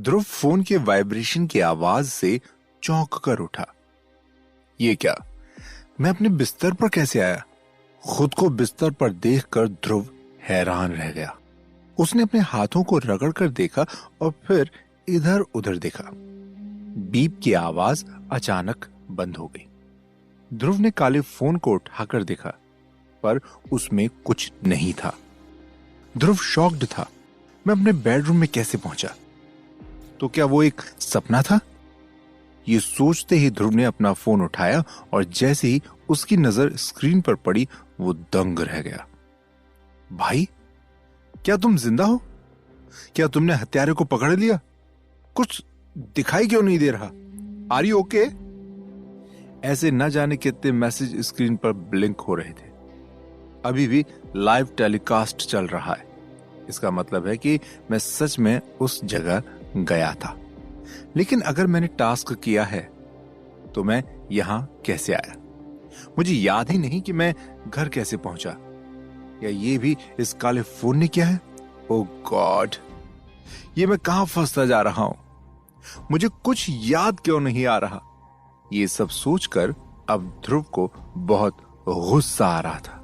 ध्रुव phone के vibration की आवाज से चौंक कर उठा। ये क्या, मैं अपने बिस्तर पर कैसे आया? खुद को बिस्तर पर देखकर ध्रुव हैरान रह गया। उसने अपने हाथों को रगड़ कर देखा और फिर इधर उधर देखा। बीप की आवाज अचानक बंद हो गई। ध्रुव ने काले फोन को उठाकर देखा, पर उसमें कुछ नहीं था। ध्रुव शॉक्ड था। मैं अपने बेडरूम में कैसे पहुंचा? तो क्या वो एक सपना था? ये सोचते ही ध्रुव ने अपना फोन उठाया और जैसे ही उसकी नजर स्क्रीन पर पड़ी, वो दंग रह गया। भाई, क्या तुम जिंदा हो? क्या तुमने हत्यारे को पकड़ लिया? कुछ दिखाई क्यों नहीं दे रहा? Are you okay? ऐसे न जाने कितने मैसेज स्क्रीन पर ब्लिंक हो रहे थे। अभी भी लाइव टेलीकास्ट चल रहा है। इसका मतलब है कि मैं सच में उस जगह गया था। लेकिन अगर मैंने टास्क किया है तो मैं यहां कैसे आया? मुझे याद ही नहीं कि मैं घर कैसे पहुंचा। या ये भी इस काले फोन ने किया है? ओह गॉड, ये मैं कहां फंसता जा रहा हूं? मुझे कुछ याद क्यों नहीं आ रहा? ये सब सोचकर अब ध्रुव को बहुत गुस्सा आ रहा था।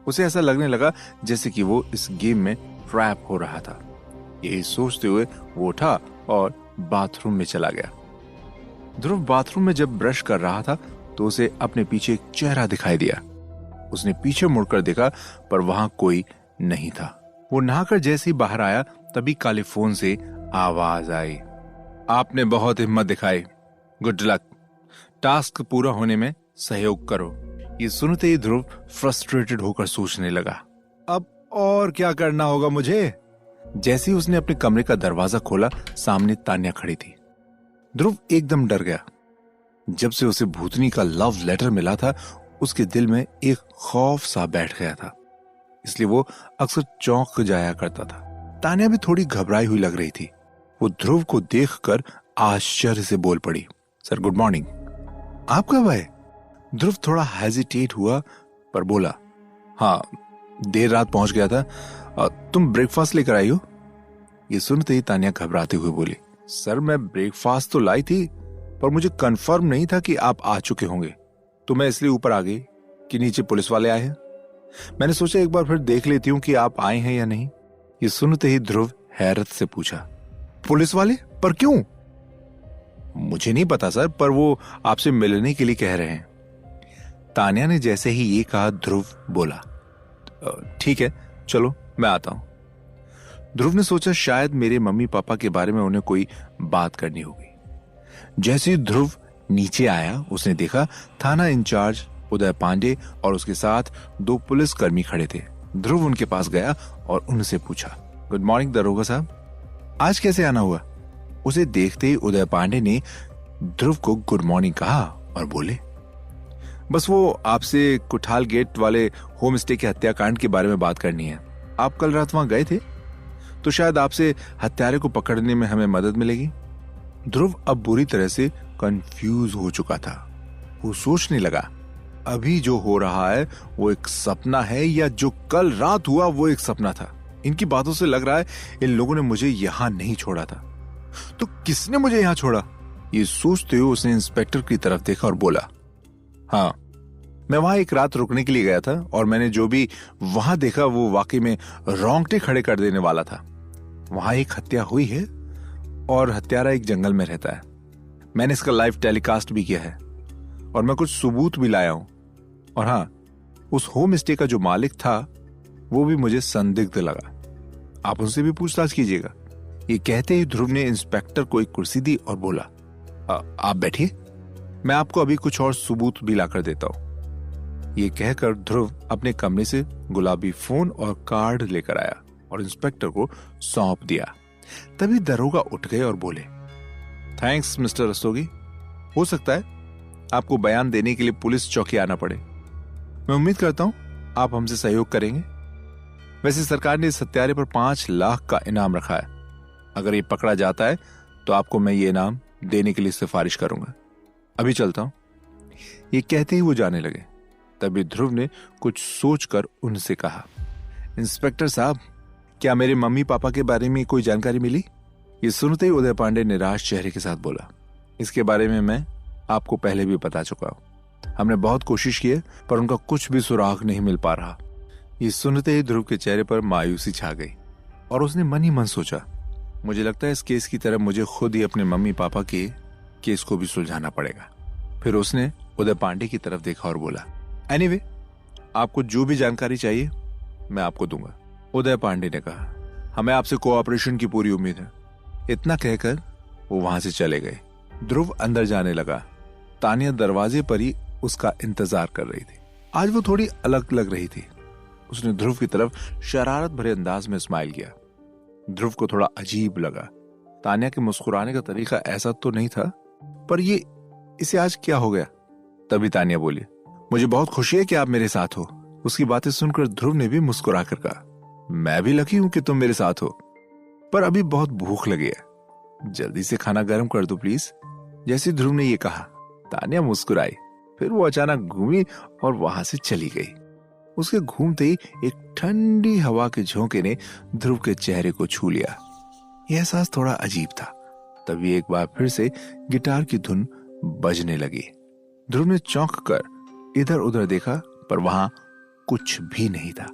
उसे ऐसा लगने लगा जैसे कि वो इस गेम में ट्रैप हो रहा था। यही सोचते हुए वो उठा और बाथरूम में चला गया। ध्रुव बाथरूम में जब ब्रश कर रहा था तो उसे अपने पीछे एक चेहरा दिखाई दिया। उसने पीछे मुड़कर देखा, पर वहां कोई नहीं था। वो नहाकर जैसे ही बाहर आया तभी काले फोन से आवाज आई, आपने बहुत हिम्मत दिखाई, गुड लक, टास्क पूरा होने में सहयोग करो। ये सुनते ही ध्रुव फ्रस्ट्रेटेड होकर सोचने लगा, अब और क्या करना होगा मुझे? जैसे ही उसने अपने कमरे का दरवाजा खोला, सामने तान्या खड़ी थी। ध्रुव एकदम डर गया। जब से उसे भूतनी का लव लेटर मिला था, उसके दिल में एक खौफ सा बैठ गया था, इसलिए वो अक्सर चौंक जाया करता था। तान्या भी थोड़ी घबराई हुई लग रही थी। वो ध्रुव को देखकर आश्चर्य से बोल पड़ी, सर गुड मॉर्निंग, आप कब आए? ध्रुव थोड़ा हेजिटेट हुआ पर बोला, हाँ देर रात पहुंच गया था, तुम ब्रेकफास्ट लेकर आई हो? ये सुनते ही तान्या घबराते हुए बोली, सर मैं ब्रेकफास्ट तो लाई थी, पर मुझे कंफर्म नहीं था कि आप आ चुके होंगे, तो मैं इसलिए ऊपर आ गई कि नीचे पुलिस वाले आए हैं। मैंने सोचा एक बार फिर देख लेती हूँ कि आप आए हैं या नहीं। ये सुनते ही ध्रुव हैरत से पूछा, पुलिस वाले? पर क्यों? मुझे नहीं पता सर, पर वो आपसे मिलने के लिए कह रहे हैं। तान्या ने जैसे ही ये कहा, ध्रुव बोला, ठीक है चलो मैं आता हूं। ध्रुव ने सोचा शायद मेरे मम्मी पापा के बारे में उन्हें कोई बात करनी होगी। जैसे ही ध्रुव नीचे आया, उसने देखा थाना इंचार्ज उदय पांडे और उसके साथ 2 पुलिसकर्मी खड़े थे। ध्रुव उनके पास गया और उनसे पूछा, गुड मॉर्निंग दरोगा साहब, आज कैसे आना हुआ? उसे देखते ही उदय पांडे ने ध्रुव को गुड मॉर्निंग कहा और बोले, बस वो आपसे कुठाल गेट वाले होम स्टे के हत्याकांड के बारे में बात करनी है। आप कल रात वहां गए थे, तो शायद आपसे हत्यारे को पकड़ने में हमें मदद मिलेगी। ध्रुव अब बुरी तरह से कंफ्यूज हो चुका था। वो सोचने लगा, अभी जो हो रहा है वो एक सपना है या जो कल रात हुआ वो एक सपना था। इनकी बातों से लग रहा है इन लोगों ने मुझे यहां नहीं छोड़ा था, तो किसने मुझे यहां छोड़ा? ये सोचते हुए उसने इंस्पेक्टर की तरफ देखा और बोला, हाँ मैं वहां एक रात रुकने के लिए गया था और मैंने जो भी वहां देखा वो वाकई में रोंगटे खड़े कर देने वाला था। वहां एक हत्या हुई है और हत्यारा एक जंगल में रहता है। मैंने इसका लाइव टेलीकास्ट भी किया है और मैं कुछ सबूत भी लाया हूं। और हाँ, उस होम स्टे का जो मालिक था वो भी मुझे संदिग्ध लगा। आप उनसे भी पूछताछ कीजिएगा। ये कहते ही ध्रुव ने इंस्पेक्टर को एक कुर्सी दी और बोला, आप बैठिए, मैं आपको अभी कुछ और सबूत भी लाकर देता हूं। ये कहकर ध्रुव अपने कमरे से गुलाबी फोन और कार्ड लेकर आया और इंस्पेक्टर को सौंप दिया। तभी दरोगा उठ गए और बोले, थैंक्स मिस्टर रस्तोगी, हो सकता है आपको बयान देने के लिए पुलिस चौकी आना पड़े। मैं उम्मीद करता हूं आप हमसे सहयोग करेंगे। वैसे सरकार ने इस हत्यारे पर 5 लाख का इनाम रखा है। अगर ये पकड़ा जाता है तो आपको मैं ये इनाम देने के लिए सिफारिश करूंगा। अभी चलता हूं। ये कहते ही वो जाने लगे। तभी ध्रुव ने कुछ सोचकर उनसे कहा, इंस्पेक्टर साहब, क्या मेरे मम्मी पापा के बारे में कोई जानकारी मिली? ये सुनते ही उदय पांडे निराश चेहरे के साथ बोला, इसके बारे में मैं आपको पहले भी बता चुका हूं। हमने बहुत कोशिश की है पर उनका कुछ भी सुराग नहीं मिल पा रहा। ये सुनते ही ध्रुव के चेहरे पर मायूसी छा गई और उसने मन ही मन सोचा, मुझे लगता है इस केस की तरह मुझे खुद ही अपने मम्मी पापा के केस को भी सुलझाना पड़ेगा। फिर उसने उदय पांडे की तरफ देखा और बोला, एनीवे, आपको जो भी जानकारी चाहिए मैं आपको दूंगा। उदय पांडे ने कहा, हमें आपसे कोऑपरेशन की पूरी उम्मीद है। इतना कहकर वो वहां से चले गए। ध्रुव अंदर जाने लगा। तानिया दरवाजे पर ही उसका इंतजार कर रही थी। आज वो थोड़ी अलग लग रही थी। उसने ध्रुव की तरफ शरारत भरे अंदाज में स्माइल किया। ध्रुव को थोड़ा अजीब लगा। तानिया के मुस्कुराने का तरीका ऐसा तो नहीं था, पर ये इसे आज क्या हो गया? तभी तानिया बोली, मुझे बहुत खुशी है कि आप मेरे साथ हो। उसकी बातें सुनकर ध्रुव ने भी मुस्कुरा कर कहा, मैं भी लकी हूं कि तुम मेरे साथ हो, पर अभी बहुत भूख लगी है, जल्दी से खाना गर्म कर दो प्लीज। जैसे ध्रुव ने ये कहा, तानिया मुस्कुराई। फिर वो अचानक घूमी और वहां से चली गई। उसके घूमते ही एक ठंडी हवा के झोंके ने ध्रुव के चेहरे को छू लिया। यह एहसास थोड़ा अजीब था। तभी एक बार फिर से गिटार की धुन बजने लगी। ध्रुव ने चौंक कर इधर उधर देखा, पर वहां कुछ भी नहीं था।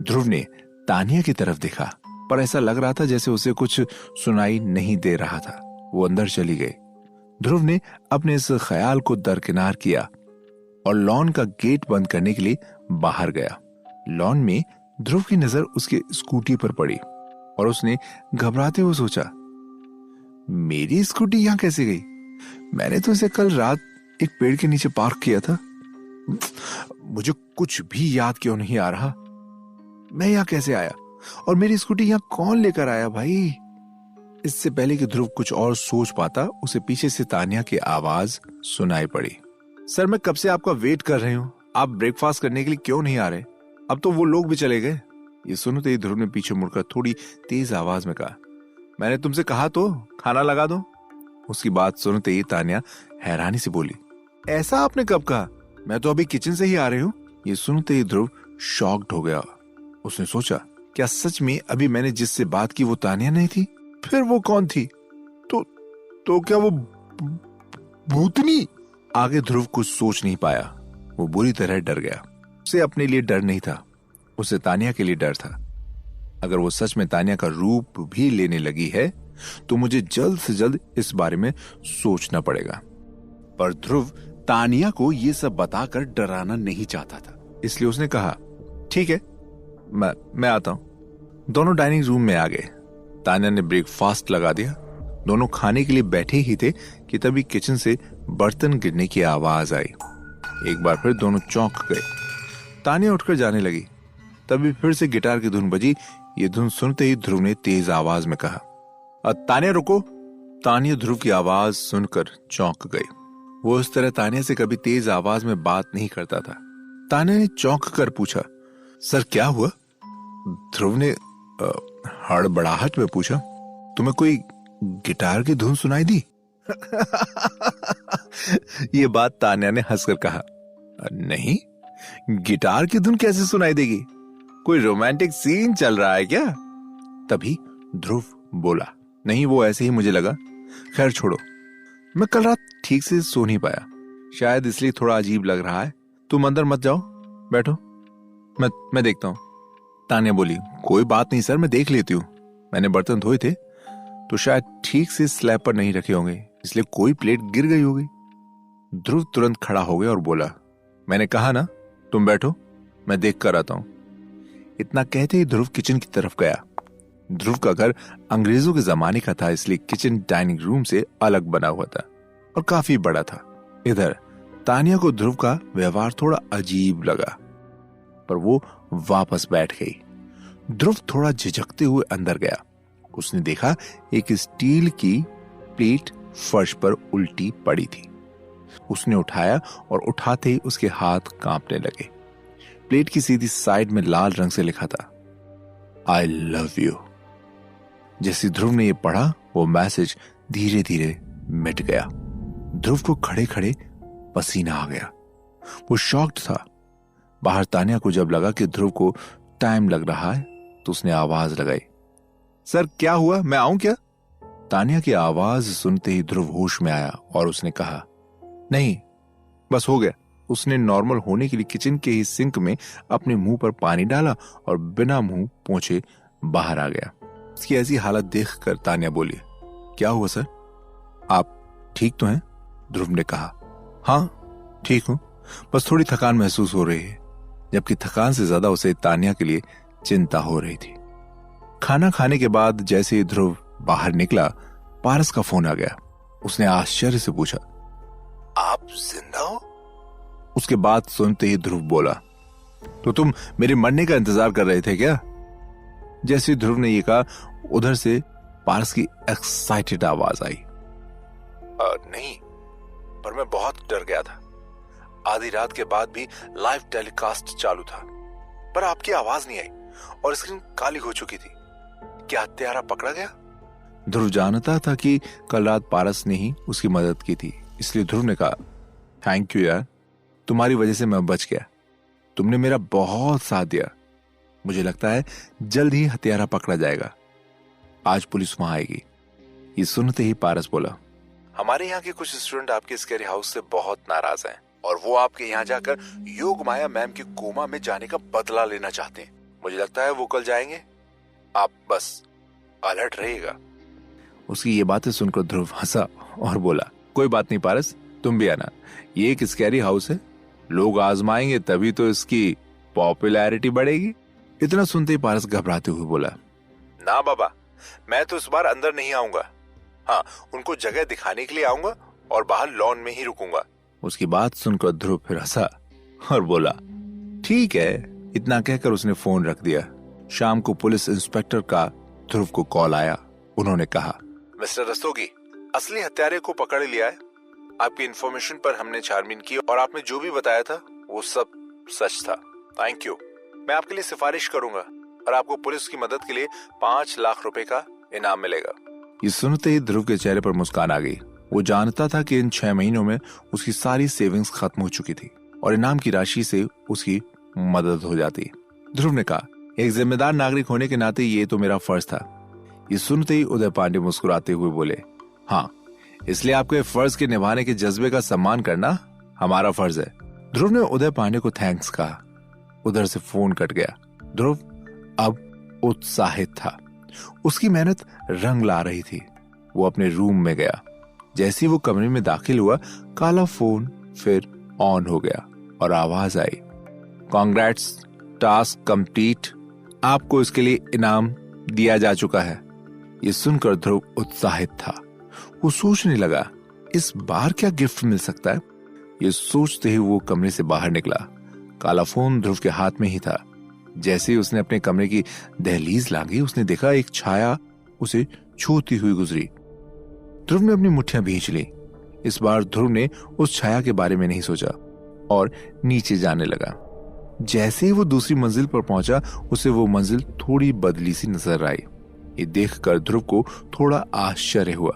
ध्रुव ने तानिया की तरफ देखा, पर ऐसा लग रहा था जैसे उसे कुछ सुनाई नहीं दे रहा था। वो अंदर चली गई। ध्रुव ने अपने इस ख्याल को दरकिनार किया और लॉन का गेट बंद करने के लिए बाहर गया। लॉन में ध्रुव की नजर उसके स्कूटी पर पड़ी और उसने घबराते हुए सोचा, मेरी स्कूटी यहां कैसे गई? मैंने तो इसे कल रात एक पेड़ के नीचे पार्क किया था। मुझे कुछ भी याद क्यों नहीं आ रहा। मैं यहां कैसे आया और मेरी स्कूटी यहां कौन लेकर आया भाई? इससे पहले कि ध्रुव कुछ और सोच पाता, उसे पीछे से तानिया की आवाज सुनाई पड़ी। सर, मैं कब से आपका वेट कर रही हूँ। आप ब्रेकफास्ट करने के लिए क्यों नहीं आ रहे? अब तो वो लोग भी चले गए। ये सुनते ही ध्रुव ने पीछे मुड़कर थोड़ी तेज आवाज में कहा, मैंने तुमसे कहा तो खाना लगा दो। उसकी बात सुनते ही तानिया हैरानी से बोली, ऐसा आपने कब कहा? मैं तो अभी किचन से ही आ रही हूँ। ये सुनते ही ध्रुव शॉक्ड हो गया। उसने सोचा, क्या सच में अभी मैंने जिससे बात की वो तानिया नहीं थी? फिर वो कौन थी? तो क्या वो भूतनी? आगे ध्रुव कुछ सोच नहीं पाया। वो बुरी तरह डर गया। उसे अपने लिए डर नहीं था, उसे तानिया के लिए डर था। अगर वो सच में तानिया का रूप भी लेने लगी है तो मुझे जल्द से जल्द इस बारे में सोचना पड़ेगा। पर ध्रुव तानिया को ये सब बताकर डराना नहीं चाहता था, इसलिए उसने कहा, ठीक है, मैं आता हूं। दोनों डाइनिंग रूम में आ गए। तानिया ने ब्रेकफास्ट लगा दिया। दोनों खाने के लिए बैठे ही थे कि तभी किचन से बर्तन गिरने की आवाज आई। एक बार फिर दोनों चौंक गए। तानिया उठकर जाने लगी। तभी फिर से गिटार की धुन बजी। ये धुन सुनते ही ध्रुव ने तेज आवाज में कहा, तानिया रुको। तानिया ध्रुव की आवाज सुनकर चौंक गई। वो उस तरह तानिया से कभी तेज आवाज में बात नहीं करता था। तानिया ने चौंक कर पूछा, सर क्या हुआ? ध्रुव ने हड़बड़ाहट में पूछा, तुम्हें कोई गिटार की धुन सुनाई दी? ये बात तानिया ने हंसकर कहा, नहीं, गिटार की धुन कैसे सुनाई देगी? कोई रोमांटिक सीन चल रहा है क्या? तभी ध्रुव बोला, नहीं, वो ऐसे ही मुझे लगा। खैर छोड़ो, मैं कल रात ठीक से सो नहीं पाया, शायद इसलिए थोड़ा अजीब लग रहा है। तुम अंदर मत जाओ, बैठो, मैं देखता हूं। तानिया बोली, कोई बात नहीं सर, मैं देख लेती हूँ। मैंने बर्तन धोए थे तो शायद ठीक से स्लैब पर नहीं रखे होंगे, इसलिए कोई प्लेट गिर गई होगी। ध्रुव तुरंत खड़ा हो गया और बोला, मैंने कहा ना, तुम बैठो, मैं देख कर आता हूं। इतना कहते ही ध्रुव किचन की तरफ गया। ध्रुव का घर अंग्रेजों के जमाने का था, इसलिए किचन डाइनिंग रूम से अलग बना हुआ था और काफी बड़ा था। इधर तानिया को ध्रुव का व्यवहार थोड़ा अजीब लगा, पर वो वापस बैठ गई। ध्रुव थोड़ा झिझकते हुए अंदर गया। उसने देखा एक स्टील की प्लेट फर्श पर उल्टी पड़ी थी। उसने उठाया और उठाते ही उसके हाथ कांपने लगे। प्लेट की सीधी साइड में लाल रंग से लिखा था, आई लव यू। जैसे ध्रुव ने यह पढ़ा, वो मैसेज धीरे धीरे मिट गया। ध्रुव को खड़े खड़े पसीना आ गया। वो शॉक्ड था। बाहर तानिया को जब लगा कि ध्रुव को टाइम लग रहा है तो उसने आवाज लगाई, सर क्या हुआ, मैं आऊं क्या? तानिया की आवाज सुनते ही ध्रुव होश में आया और उसने कहा, नहीं बस हो गया। उसने नॉर्मल होने के लिए किचन के ही सिंक में अपने मुंह पर पानी डाला और बिना मुंह पोंछे बाहर आ गया। उसकी ऐसी हालत देखकर तानिया बोली, क्या हुआ सर, आप ठीक तो हैं? ध्रुव ने कहा, हाँ ठीक हूं, बस थोड़ी थकान महसूस हो रही है। जबकि थकान से ज्यादा उसे तानिया के लिए चिंता हो रही थी। खाना खाने के बाद जैसे ही ध्रुव बाहर निकला, पारस का फोन आ गया। उसने आश्चर्य से पूछा, आप जिंदा हो? उसके बाद सुनते ही ध्रुव बोला, तो तुम मेरे मरने का इंतजार कर रहे थे क्या? जैसे ध्रुव ने ये कहा, उधर से पारस की एक्साइटेड आवाज आई, नहीं, पर मैं बहुत डर गया था। आधी रात के बाद भी लाइव टेलीकास्ट चालू था, पर आपकी आवाज नहीं आई और स्क्रीन काली हो चुकी थी। क्या हत्यारा पकड़ा गया? ध्रुव जानता था कि कल रात पारस ने ही उसकी मदद की थी, इसलिए ध्रुव ने कहा, थैंक यू यार, तुम्हारी वजह से मैं बच गया। तुमने मेरा बहुत साथ दिया। मुझे लगता है जल्द ही हत्यारा पकड़ा जाएगा। आज पुलिस वहां आएगी। ये सुनते ही पारस बोला, हमारे यहाँ के कुछ स्टूडेंट आपके स्कैरी हाउस से बहुत नाराज हैं और वो आपके यहाँ जाकर योग माया मैम के कोमा में जाने का बदला लेना चाहते हैं। मुझे लगता है वो कल जाएंगे। आप बस अलर्ट रहिएगा। उसकी ये बातें सुनकर ध्रुव हंसा और बोला, कोई बात नहीं पारस, तुम भी आना। ये एक स्कैरी हाउस है, लोग आजमाएंगे तभी तो इसकी पॉपुलैरिटी बढ़ेगी। इतना सुनते ही पारस घबराते हुए बोला, ना बाबा, मैं तो इस बार अंदर नहीं आऊंगा। हाँ, उनको जगह दिखाने के लिए आऊंगा और बाहर लॉन में ही रुकूंगा। उसकी बात सुनकर ध्रुव फिर हंसा और बोला, ठीक है। इतना कहकर उसने फोन रख दिया। शाम को पुलिस इंस्पेक्टर का ध्रुव को कॉल आया। उन्होंने कहा, मिस्टर रस्तोगी, असली हत्यारे को पकड़ लिया है। आपकी इंफॉर्मेशन पर हमने छानबीन की और आपने जो भी बताया था वो सब सच था। Thank you. मैं आपके लिए सिफारिश करूंगा और आपको पुलिस की मदद के लिए 5 लाख रुपए का इनाम मिलेगा। ये सुनते ही ध्रुव के चेहरे पर मुस्कान आ गई। वो जानता था कि इन 6 महीनों में उसकी सारी सेविंग्स खत्म हो चुकी थी और इनाम की राशि से उसकी मदद हो जाती। ध्रुव ने कहा, एक जिम्मेदार नागरिक होने के नाते ये तो मेरा फर्ज था। ये सुनते ही उदय पांडे मुस्कुराते हुए बोले, हाँ, इसलिए आपके फर्ज के निभाने के जज्बे का सम्मान करना हमारा फर्ज है। ध्रुव ने उदय पांडे को थैंक्स कहा। उधर से फोन कट गया। ध्रुव अब उत्साहित था। उसकी मेहनत रंग ला रही थी। वो अपने रूम में गया। जैसे ही वो कमरे में दाखिल हुआ, काला फोन फिर ऑन हो गया और आवाज आई, कांग्रेट्स, टास्क कंप्लीट, आपको इसके लिए इनाम दिया जा चुका है। ये सुनकर ध्रुव उत्साहित था। वो सोचने लगा, इस बार क्या गिफ्ट मिल सकता है। ये सोचते ही वो कमरे से बाहर निकला। काला फोन ध्रुव के हाथ में ही था। जैसे ही उसने अपने कमरे की दहलीज लांघी, उसने देखा एक छाया उसे छूती हुई गुजरी। ध्रुव ने अपनी मुट्ठियां भींच ली। इस बार ध्रुव ने उस छाया के बारे में नहीं सोचा और नीचे जाने लगा। जैसे ही वो दूसरी मंजिल पर पहुंचा, उसे वो मंजिल थोड़ी बदली सी नजर आई। ये देखकर ध्रुव को थोड़ा आश्चर्य हुआ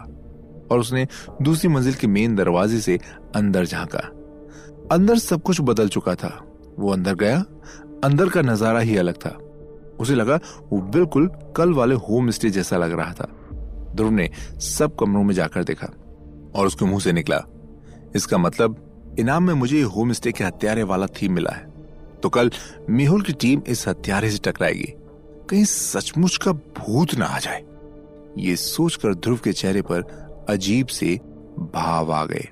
और उसने दूसरी मंजिल के मेन दरवाजे से अंदर झांका। अंदर सब कुछ बदल चुका था। वो अंदर गया। अंदर का नजारा ही अलग था। उसे लगा वो बिल्कुल कल वाले होम स्टे जैसा लग रहा था। ध्रुव ने सब कमरों में जाकर देखा और उसके मुंह से निकला, इसका मतलब इनाम में मुझे होम स्टे के हत्यारे वाला थीम मिला है, तो कल मेहुल की टीम इस हत्यारे से टकराएगी। कहीं सचमुच का भूत ना आ जाए। ये सोचकर ध्रुव के चेहरे पर अजीब से भाव आ गए।